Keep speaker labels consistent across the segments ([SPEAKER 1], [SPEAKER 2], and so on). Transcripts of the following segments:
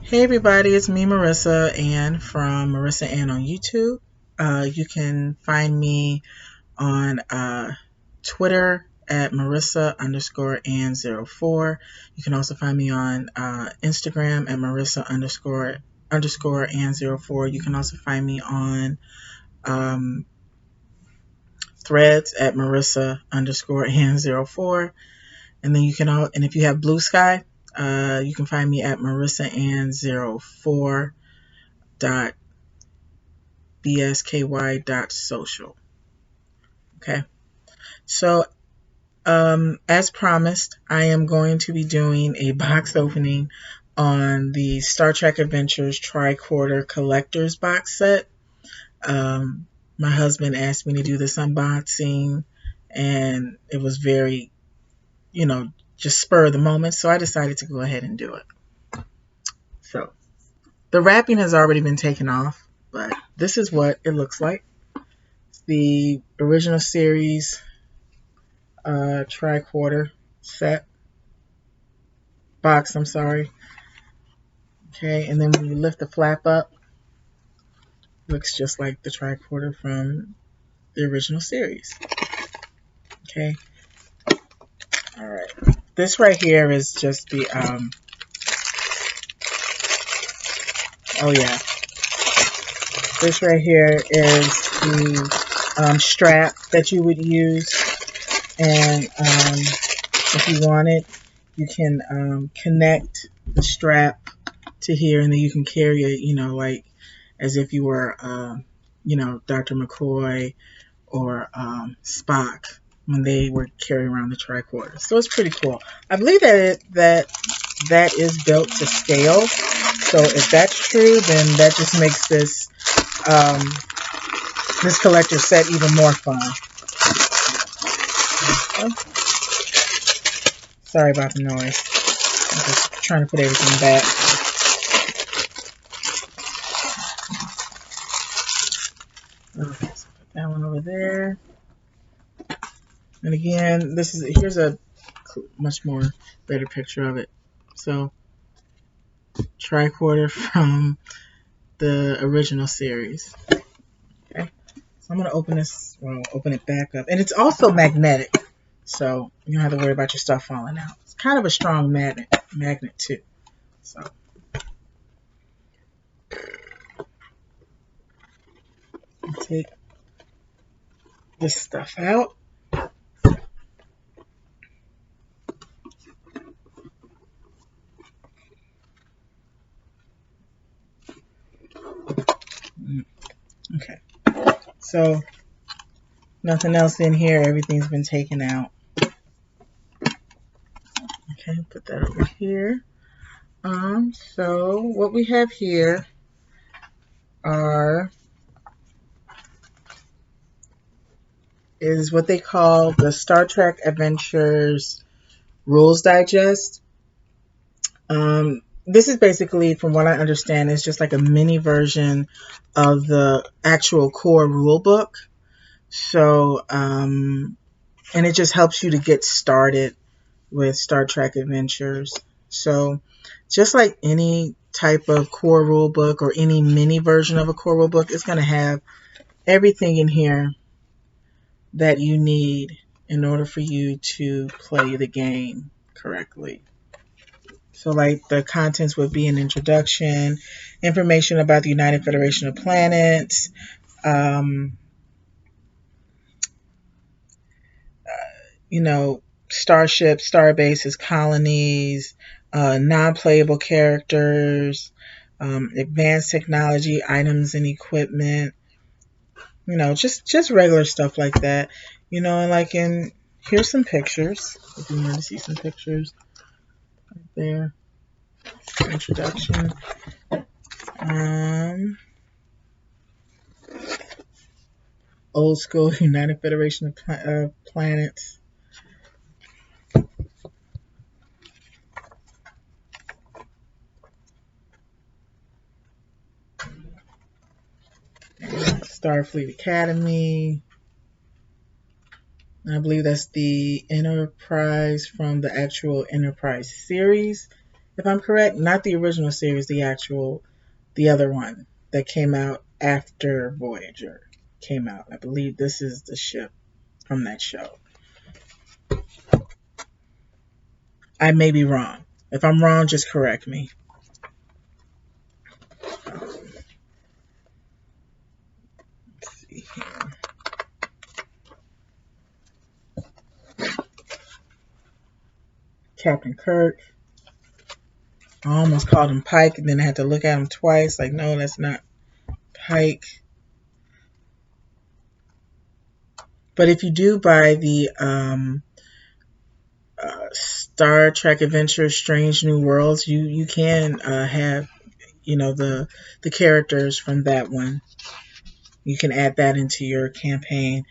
[SPEAKER 1] Hey everybody, it's me Marissa-Anne from Marissa-Anne on YouTube. You can find me on Twitter at Marissa_Anne04. You can also find me on Instagram at Marissa Anne04. You can also find me on um, Threads at Marissa_Anne04. And then and if you have Bluesky, you can find me at Marissa-Anne04 bsky.social. Okay, so as promised, I am going to be doing a box opening on the Star Trek Adventures Tricorder Collector's Box Set. My husband asked me to do this unboxing, and it was very, just spur of the moment, so I decided to go ahead and do it. So the wrapping has already been taken off, but this is what it looks like. It's the original series tricorder set box, I'm sorry. Okay, and then when you lift the flap up, it looks just like the tricorder from the original series. Okay. All right. This right here is just the oh yeah. This right here is the strap that you would use, and if you want it, you can connect the strap to here, and then you can carry it, like as if you were, Dr. McCoy or Spock when they were carrying around the tricorder. So it's pretty cool. I believe that is built to scale. So if that's true, then that just makes this this collector set even more fun. Sorry about the noise. I'm just trying to put everything back. Okay, so put that one over there. And again, here's a much more better picture of it. So, tricorder from the original series. Okay, so I'm gonna open it back up, and it's also magnetic, so you don't have to worry about your stuff falling out. It's kind of a strong magnet too. So. Take this stuff out. Okay, so nothing else in here. Everything's been taken out. Okay, put that over here. So what we have here is what they call the Star Trek Adventures Rules Digest. This is basically, from what I understand, is just like a mini version of the actual core rule book. So, and it just helps you to get started with Star Trek Adventures. So, just like any type of core rule book or any mini version of a core rule book, it's going to have everything in here that you need in order for you to play the game correctly. So like the contents would be an introduction, information about the United Federation of Planets, starships, star bases, colonies, non-playable characters, advanced technology, items and equipment, just regular stuff like that. And here's some pictures, if you want to see some pictures right there. Introduction. Old school United Federation of Planets. Starfleet Academy. I believe that's the Enterprise from the actual Enterprise series. if I'm correct, not the original series, the other one that came out after Voyager came out. I believe this is the ship from that show. I may be wrong. If I'm wrong, just correct me. Let's see here. Captain Kirk. I almost called him Pike, and then I had to look at him twice. Like, no, that's not Pike. But if you do buy the Star Trek Adventure Strange New Worlds, you can have, you know, the characters from that one. You can add that into your campaign,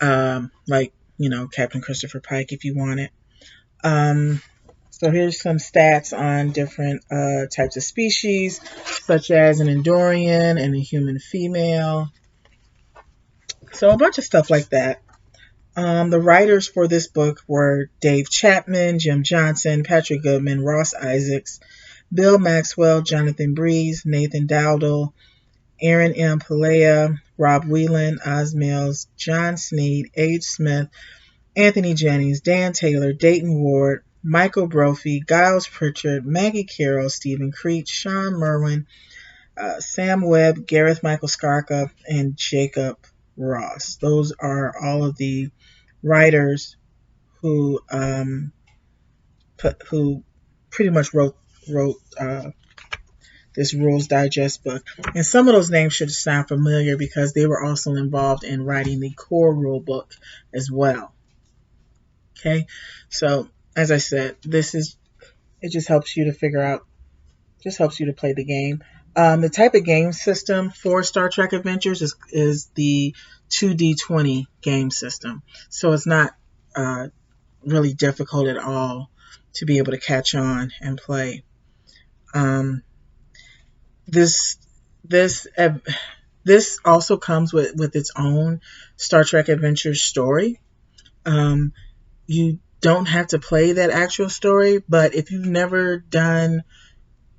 [SPEAKER 1] like, you know, Captain Christopher Pike if you want it. So here's some stats on different types of species, such as an Endorian and a human female. So a bunch of stuff like that. The writers for this book were Dave Chapman, Jim Johnson, Patrick Goodman, Ross Isaacs, Bill Maxwell, Jonathan Breeze, Nathan Dowdle, Aaron M. Pillea, Rob Whelan, Oz Mills, John Sneed, H. Smith, Anthony Jennings, Dan Taylor, Dayton Ward, Michael Brophy, Giles Pritchard, Maggie Carroll, Stephen Creech, Sean Merwin, Sam Webb, Gareth Michael Skarka, and Jacob Ross. Those are all of the writers who pretty much wrote this Rules Digest book. And some of those names should sound familiar because they were also involved in writing the core rule book as well. Okay, so as I said, it just helps you to figure out, just helps you to play the game. The type of game system for Star Trek Adventures is the 2D20 game system. So it's not really difficult at all to be able to catch on and play. This also comes with its own Star Trek Adventures story. You don't have to play that actual story, but if you've never done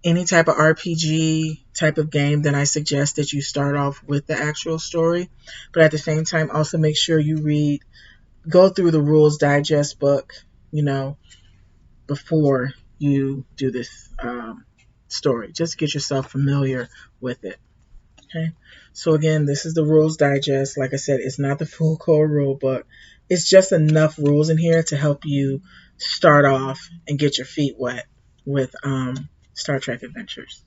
[SPEAKER 1] any type of RPG type of game, then I suggest that you start off with the actual story. But at the same time, also make sure you go through the Rules Digest book, you know, before you do this story. Just get yourself familiar with it. Okay. So again, this is the Rules Digest. Like I said, it's not the full core rule book. It's just enough rules in here to help you start off and get your feet wet with Star Trek Adventures.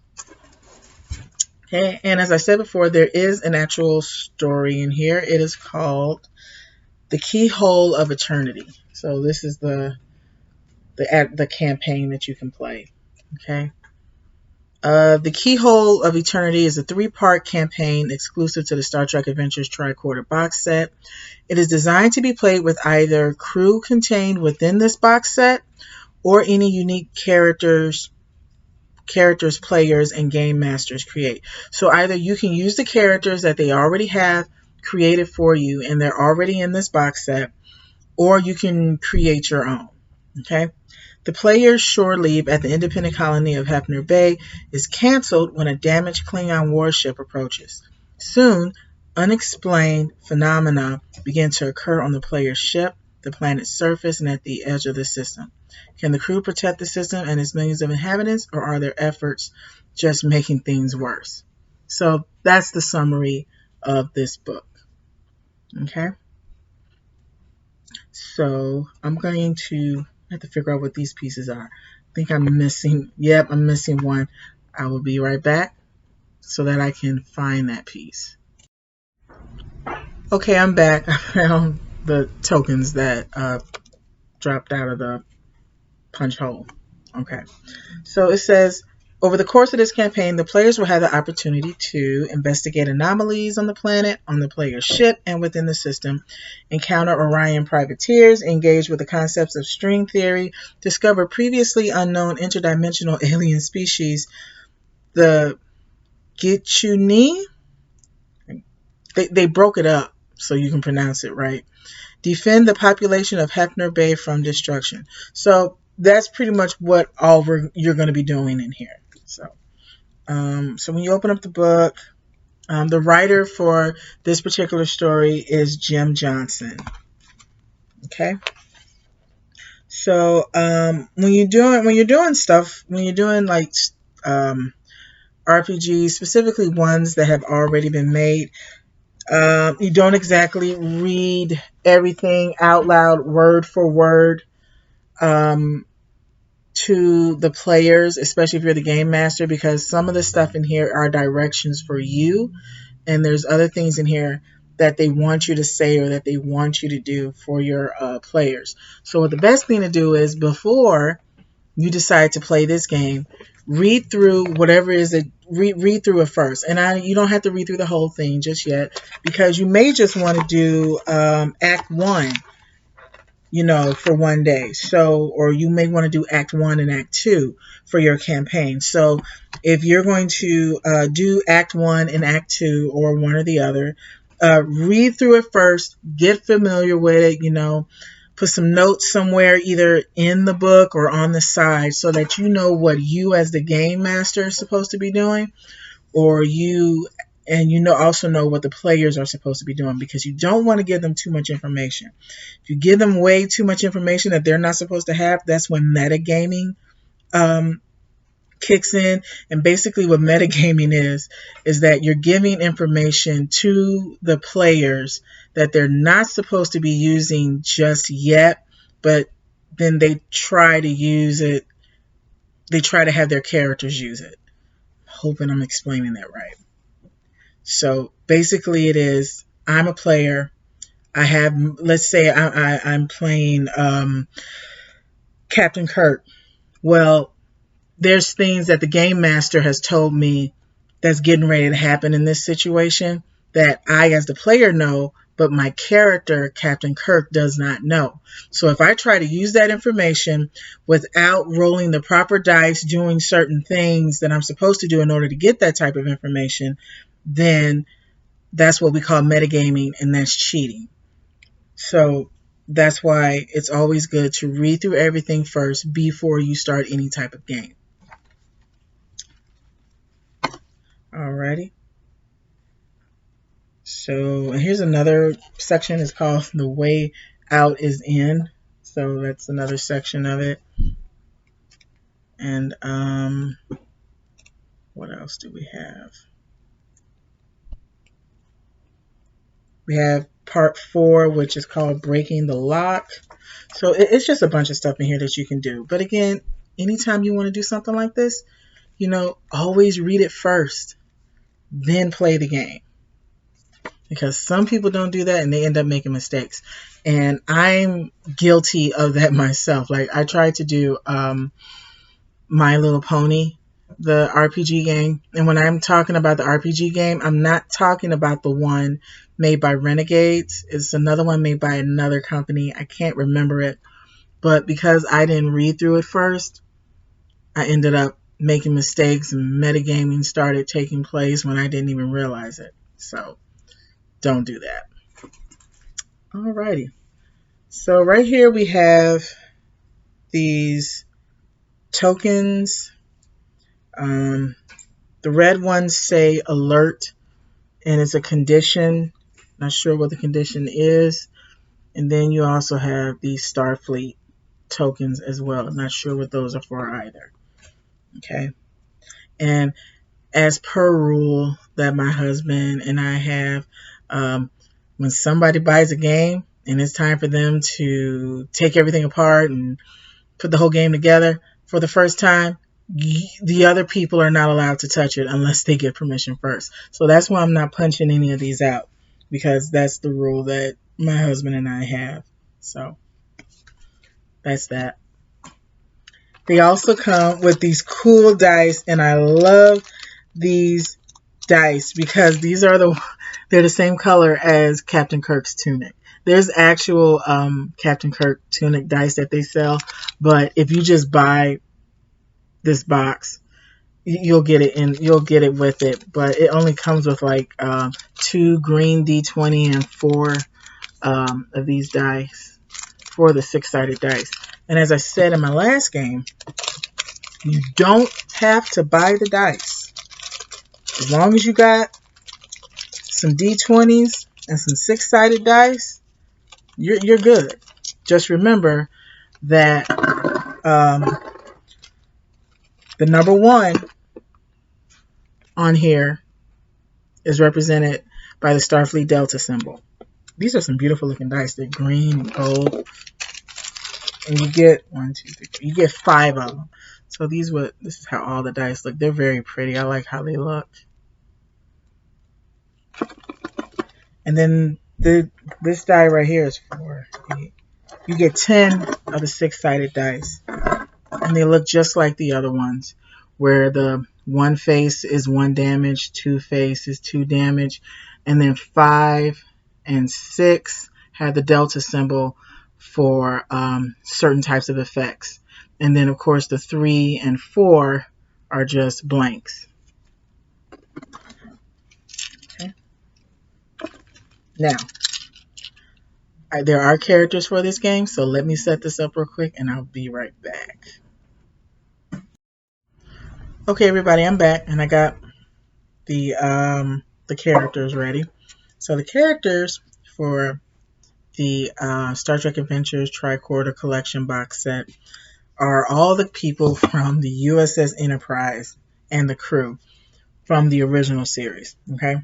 [SPEAKER 1] Okay, and as I said before, there is an actual story in here. It is called The Keyhole of Eternity. So this is the campaign that you can play. Okay. The Keyhole of Eternity is a 3-part campaign exclusive to the Star Trek Adventures Tricorder box set. It is designed to be played with either crew contained within this box set or any unique characters players and game masters create. So either you can use the characters that they already have created for you and they're already in this box set, or you can create your own. Okay. The player's shore leave at the independent colony of Hefner Bay is canceled when a damaged Klingon warship approaches. Soon, unexplained phenomena begin to occur on the player's ship, the planet's surface, and at the edge of the system. Can the crew protect the system and its millions of inhabitants, or are their efforts just making things worse? So that's the summary of this book. Okay? So I'm going to have to figure out what these pieces are. I think I'm missing, I'm missing one. I will be right back so that I can find that piece. Okay, I'm back. I found the tokens that dropped out of the punch hole. Okay, so it says, over the course of this campaign, the players will have the opportunity to investigate anomalies on the planet, on the player's ship, and within the system, encounter Orion privateers, engage with the concepts of string theory, discover previously unknown interdimensional alien species, the Gichuni. They broke it up so you can pronounce it right. Defend the population of Hefner Bay from destruction. So that's pretty much what you're going to be doing in here. So when you open up the book, the writer for this particular story is Jim Johnson. Okay. So when you're doing like RPGs, specifically ones that have already been made, you don't exactly read everything out loud, word for word, to the players, especially if you're the game master, because some of the stuff in here are directions for you, and there's other things in here that they want you to say or that they want you to do for your players. So what the best thing to do is, before you decide to play this game, read through whatever it is that read through it first. And you don't have to read through the whole thing just yet, because you may just want to do Act 1, for one day. So, or you may want to do Act 1 and Act 2 for your campaign. So if you're going to do Act 1 and Act 2, or one or the other, read through it first, get familiar with it, put some notes somewhere, either in the book or on the side, so that you know what you as the game master is supposed to be doing, also know what the players are supposed to be doing, because you don't want to give them too much information. If you give them way too much information that they're not supposed to have, that's when metagaming kicks in. And basically what metagaming is that you're giving information to the players that they're not supposed to be using just yet, but then they try to use it. They try to have their characters use it. Hoping I'm explaining that right. So basically it is, I'm a player. Let's say I'm playing Captain Kirk. Well, there's things that the game master has told me that's getting ready to happen in this situation that I, as the player, know, but my character, Captain Kirk, does not know. So if I try to use that information without rolling the proper dice, doing certain things that I'm supposed to do in order to get that type of information, then that's what we call metagaming, and that's cheating. So that's why it's always good to read through everything first before you start any type of game. Alrighty. So here's another section. It's called The Way Out is In. So that's another section of it. And what else do we have? We have part 4, which is called Breaking the Lock. So it's just a bunch of stuff in here that you can do. But again, anytime you want to do something like this, always read it first, then play the game. Because some people don't do that and they end up making mistakes. And I'm guilty of that myself. Like, I tried to do My Little Pony, the RPG game. And when I'm talking about the RPG game, I'm not talking about the one made by Renegades. It's another one made by another company. I can't remember it. But because I didn't read through it first, I ended up making mistakes, and metagaming started taking place when I didn't even realize it. So don't do that. Alrighty. So right here we have these tokens. The red ones say alert, and it's a condition. Not sure what the condition is. And then you also have these Starfleet tokens as well. Not sure what those are for either. Okay. And as per rule that my husband and I have, when somebody buys a game and it's time for them to take everything apart and put the whole game together for the first time, the other people are not allowed to touch it unless they get permission first. So that's why I'm not punching any of these out, because that's the rule that my husband and I have. So that's that. They also come with these cool dice, and I love these dice because they're the same color as Captain Kirk's tunic. There's actual Captain Kirk tunic dice that they sell, but if you just buy this box, you'll get it with it. But it only comes with like 2 green D20 and 4 of these dice for the 6-sided dice. And as I said in my last game, you don't have to buy the dice. As long as you got some D20s and some 6-sided dice, you're good. Just remember that the number 1 on here is represented by the Starfleet Delta symbol. These are some beautiful looking dice. They're green and gold. And you get 1, 2, 3, 4. You get 5 of them. So this is how all the dice look. They're very pretty. I like how they look. And then this die right here is 4, 8. You get 10 of the 6-sided dice. And they look just like the other ones, where the 1 face is 1 damage, 2 face is 2 damage, and then 5 and 6 have the delta symbol for certain types of effects. And then, of course, the 3 and 4 are just blanks. Okay. Now, there are characters for this game, so let me set this up real quick, and I'll be right back. Okay, everybody, I'm back, and I got the characters ready. So the characters for the Star Trek Adventures Tricorder Collection box set are all the people from the USS Enterprise and the crew from the original series. Okay,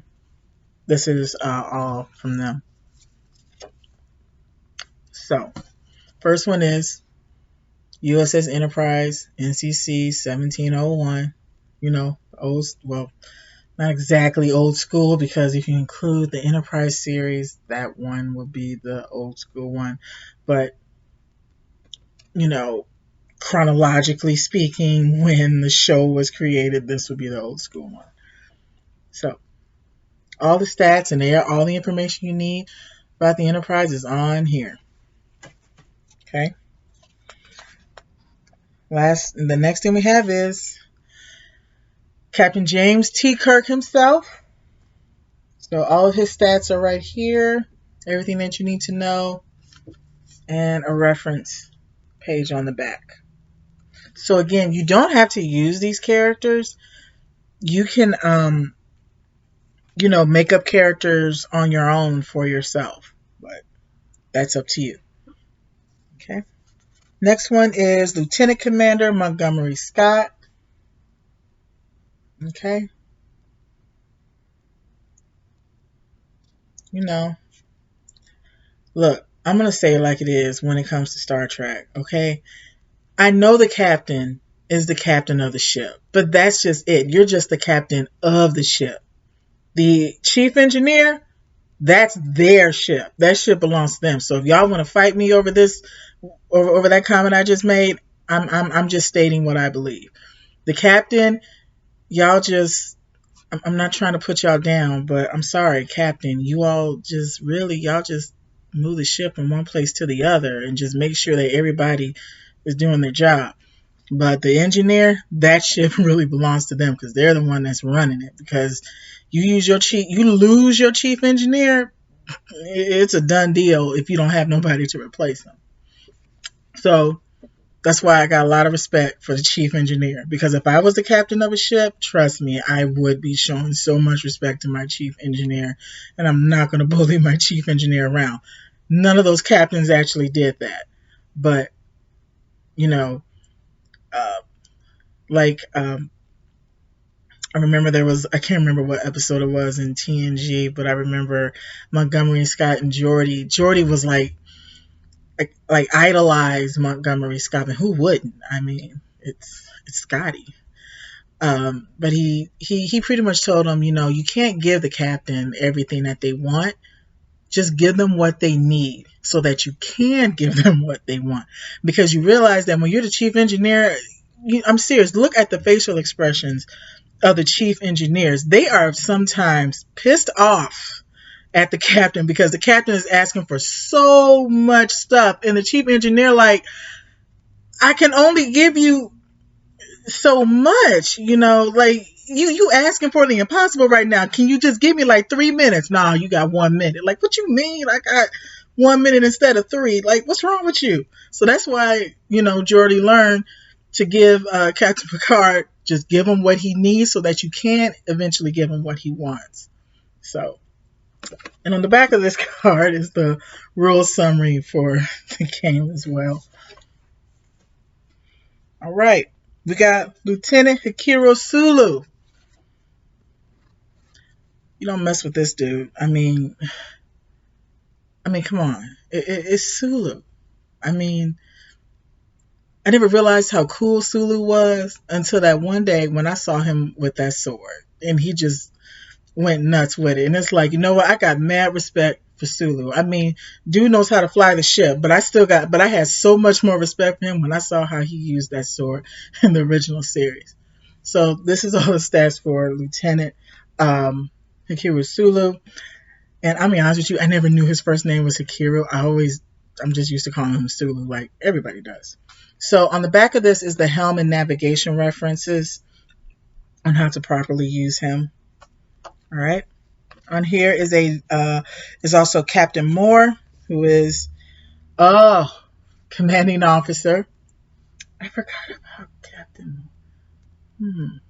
[SPEAKER 1] this is all from them. So, first one is USS Enterprise, NCC 1701. You know, not exactly old school, because if you include the Enterprise series, that one would be the old school one. But, you know, chronologically speaking, when the show was created, this would be the old school one. So, all the stats and all the information you need about the Enterprise is on here. Okay. The next thing we have is Captain James T. Kirk himself. So all of his stats are right here. Everything that you need to know. And a reference page on the back. So again, you don't have to use these characters. You can, make up characters on your own for yourself. But that's up to you. Okay. Next one is Lieutenant Commander Montgomery Scott. Okay. Look, I'm going to say it like it is when it comes to Star Trek, okay? I know the captain is the captain of the ship, but that's just it. You're just the captain of the ship. The chief engineer, that's their ship. That ship belongs to them. So if y'all want to fight me over this, over that comment I just made, I'm just stating what I believe. The captain, I'm not trying to put y'all down, but I'm sorry, Captain. Y'all just move the ship from one place to the other and just make sure that everybody is doing their job. But the engineer, that ship really belongs to them, because they're the one that's running it. Because you lose your chief engineer, it's a done deal if you don't have nobody to replace them. So that's why I got a lot of respect for the chief engineer, because if I was the captain of a ship, trust me, I would be showing so much respect to my chief engineer, and I'm not going to bully my chief engineer around. None of those captains actually did that. But, I remember I can't remember what episode it was in TNG, but I remember Montgomery Scott and Geordi. Geordi was like idolized Montgomery Scott, and who wouldn't? I mean, it's Scotty. But he pretty much told him, you can't give the captain everything that they want. Just give them what they need so that you can give them what they want. Because you realize that when you're the chief engineer, I'm serious, look at the facial expressions of the chief engineers. They are sometimes pissed off at the captain because the captain is asking for so much stuff, and the chief engineer I can only give you so much, you asking for the impossible right now. Can you just give me 3 minutes? Nah, you got 1 minute. What you mean? I got 1 minute instead of 3. Like, what's wrong with you? So that's why, Geordi learned to give Captain Picard, just give him what he needs so that you can eventually give him what he wants. So, and on the back of this card is the rule summary for the game as well. All right. We got Lieutenant Hikaru Sulu. You don't mess with this dude. I mean, come on. It's Sulu. I mean, I never realized how cool Sulu was until that one day when I saw him with that sword. And he just went nuts with it. And it's like, you know what? I got mad respect for Sulu. I mean, dude knows how to fly the ship, but I had so much more respect for him when I saw how he used that sword in the original series. So this is all the stats for Lieutenant Hikaru Sulu. And I'll be honest with you, I never knew his first name was Hikaru. I'm just used to calling him Sulu like everybody does. So on the back of this is the helm and navigation references on how to properly use him. All right. On here is also Captain Moore, who is commanding officer. I forgot about Captain Moore.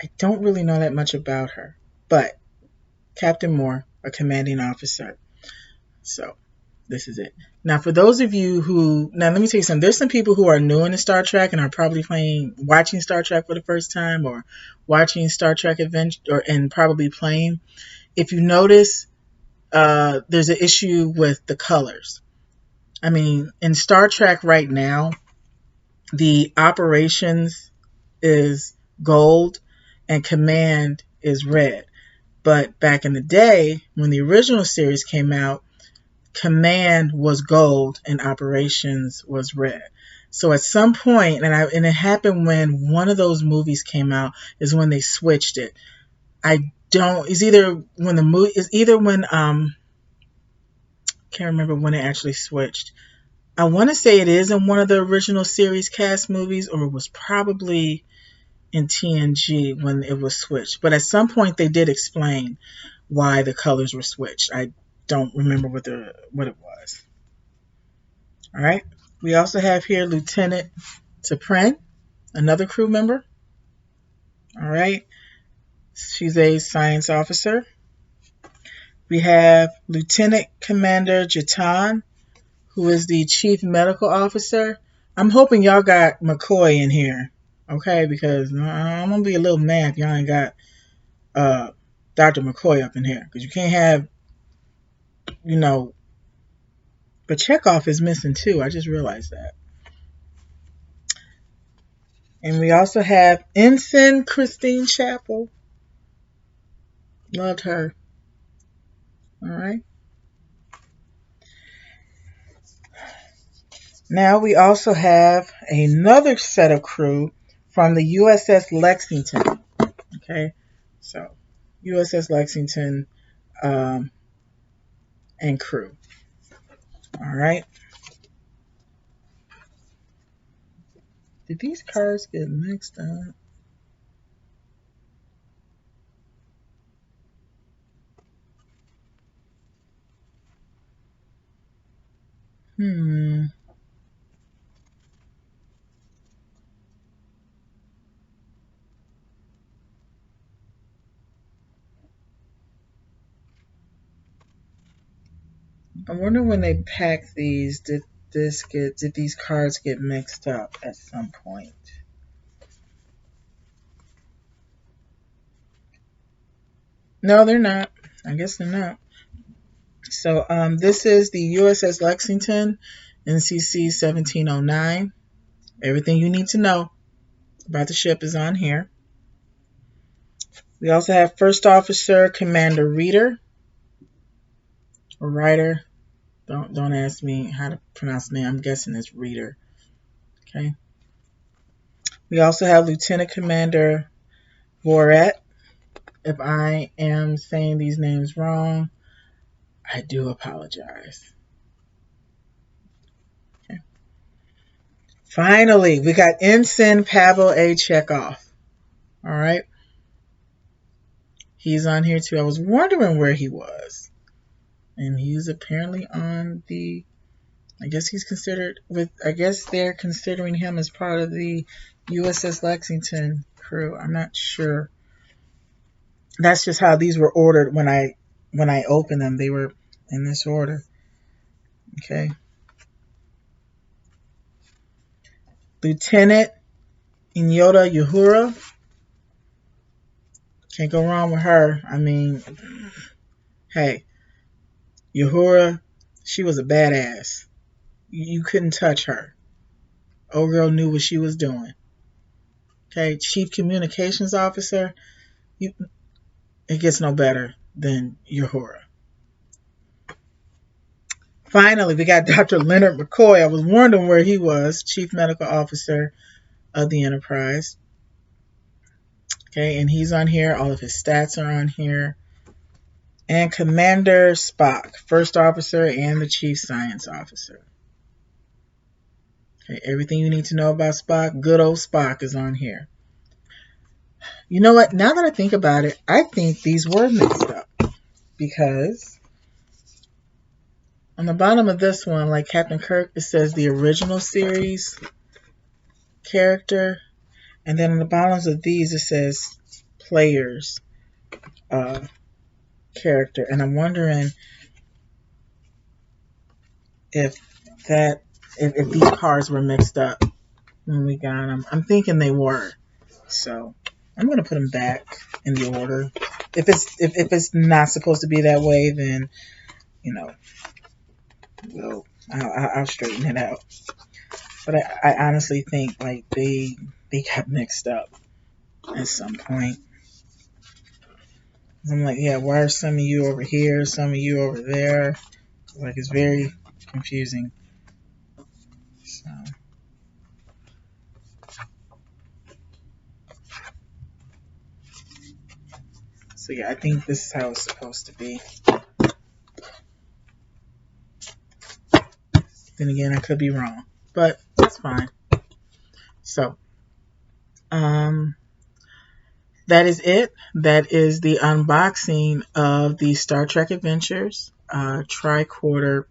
[SPEAKER 1] I don't really know that much about her, but Captain Moore, a commanding officer. So this is it. Now, for those of you now let me tell you something. There's some people who are new into Star Trek and are probably watching Star Trek for the first time or watching Star Trek and probably playing. If you notice, there's an issue with the colors. I mean, in Star Trek right now, the operations is gold and command is red. But back in the day, when the original series came out, command was gold and operations was red. So at some point, and it happened when one of those movies came out, is when they switched it. It's either when can't remember when it actually switched. I want to say it is in one of the original series cast movies, or it was probably in TNG when it was switched. But at some point they did explain why the colors were switched. I don't remember what it was. All right. We also have here Lieutenant T'Pren, another crew member. All right. She's a science officer. We have Lieutenant Commander Jatan, who is the chief medical officer. I'm hoping y'all got McCoy in here. Okay, because I'm going to be a little mad if y'all ain't got Dr. McCoy up in here. Because you can't have, but Chekhov is missing too. I just realized that. And we also have Ensign Christine Chappell. Loved her. All right. Now we also have another set of crew from the USS Lexington. Okay, so USS Lexington and crew. All right. Did these cards get mixed up? I wonder when they packed these, did these cards get mixed up at some point? No, they're not. I guess they're not. So this is the USS Lexington, NCC 1709. Everything you need to know about the ship is on here. We also have First Officer Commander Reader, or Ryder. Don't ask me how to pronounce the name. I'm guessing it's Reader. Okay. We also have Lieutenant Commander Voret. If I am saying these names wrong, I do apologize. Okay. Finally, we got Ensign Pavel A. Chekhov. All right. He's on here too. I was wondering where he was. And he's apparently on the, I guess he's considered with, I guess they're considering him as part of the USS Lexington crew. I'm not sure. That's just how these were ordered when I opened them. They were in this order. Okay. Lieutenant Inyota Uhura. Can't go wrong with her. I mean, hey, Uhura, she was a badass. You couldn't touch her. Old girl knew what she was doing. Okay, Chief Communications Officer, you, it gets no better than Uhura. Finally, we got Dr. Leonard McCoy. I was wondering where he was, Chief Medical Officer of the Enterprise. Okay, and he's on here. All of his stats are on here. And Commander Spock, First Officer and the Chief Science Officer. Okay, everything you need to know about Spock, good old Spock, is on here. You know what? Now that I think about it, I think these were mixed up. Because on the bottom of this one, like Captain Kirk, it says the original series character. And then on the bottoms of these, it says players character. And I'm wondering if if these cards were mixed up when we got them. I'm thinking they were. So I'm going to put them back in the order. If it's not supposed to be that way, then, you know, I'll straighten it out. But I honestly think like they got mixed up at some point. I'm like, yeah, why are some of you over here, some of you over there? Like, it's very confusing. So yeah, I think this is how it's supposed to be. Then again, I could be wrong, but that's fine. So, that is it. That is the unboxing of the Star Trek Adventures Tricorder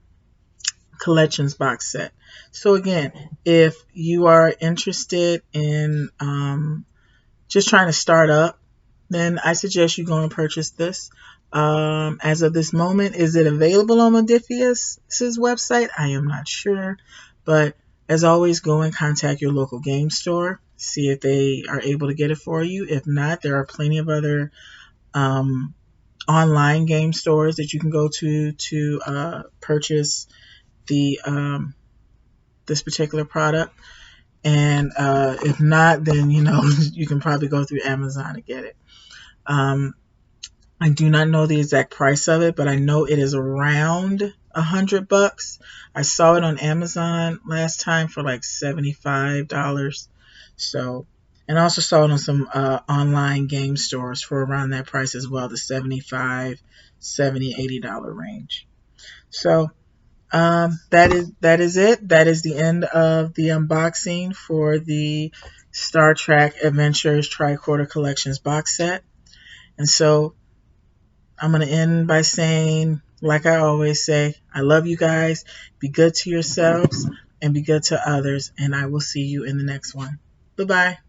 [SPEAKER 1] Collections box set. So again, if you are interested in just trying to start up, then I suggest you go and purchase this. As of this moment, is it available on Modiphius's website? I am not sure, but as always, go and contact your local game store. See if they are able to get it for you. If not, there are plenty of other online game stores that you can go to purchase the this particular product. And if not, then you can probably go through Amazon to get it. I do not know the exact price of it, but I know it is around $100. I saw it on Amazon last time for like $75. So, and I also saw it on some online game stores for around that price as well, the $75, $70, $80 range. So, that is it. That is the end of the unboxing for the Star Trek Adventures Tricorder Collections box set. And so I'm going to end by saying, like I always say, I love you guys. Be good to yourselves and be good to others. And I will see you in the next one. Bye-bye.